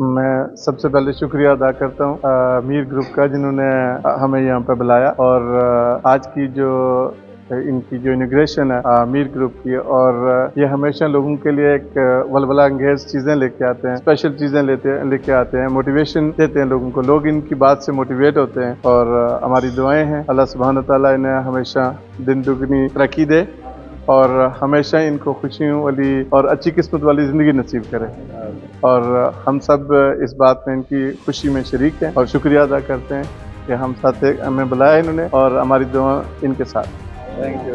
मैं सबसे पहले शुक्रिया अदा करता हूँ मीर ग्रुप का, जिन्होंने हमें यहाँ पे बुलाया। और आज की जो इनकी जो इनॉग्रेशन है मीर ग्रुप की, और ये हमेशा लोगों के लिए एक वलवला अंगेज चीज़ें लेके आते हैं, स्पेशल चीज़ें लेके आते हैं, मोटिवेशन देते हैं लोगों को। लोग इनकी बात से मोटिवेट होते हैं और हमारी दुआएं हैं अल्लाह सुब्हान व तआला इन्हें हमेशा दिन दुगनी तरक्की दे और हमेशा इनको खुशियों वाली और अच्छी किस्मत वाली ज़िंदगी नसीब करे। और हम सब इस बात में इनकी खुशी में शरीक हैं और शुक्रिया अदा करते हैं कि हम साथ हमें बुलाया इन्होंने और हमारी दुआ इनके साथ। Thank you.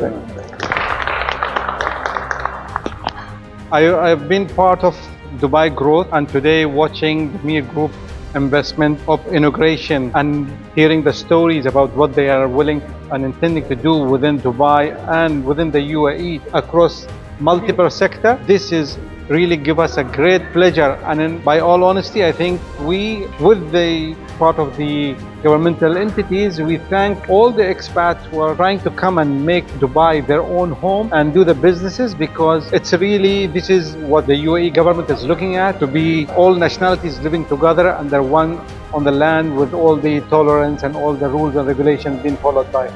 I've been part of Dubai growth, and today watching the Meer Group investment of inauguration and hearing the stories about what they are willing and intending to do within Dubai and within the UAE across multiple sectors, this is really give us a great pleasure. And by all honesty, I think we, with the part of the governmental entities, we thank all the expats who are trying to come and make Dubai their own home and do the businesses, because it's really, this is what the UAE government is looking at, to be all nationalities living together under one on the land with all the tolerance and all the rules and regulations being followed by.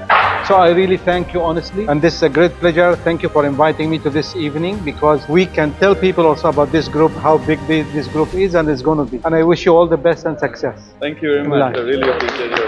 So I really thank you honestly, and this is a great pleasure. Thank you for inviting me to this evening, because we can tell people also about this group, how big this group is and is going to be. And I wish you all the best and success. Thank you very much. I really appreciate it.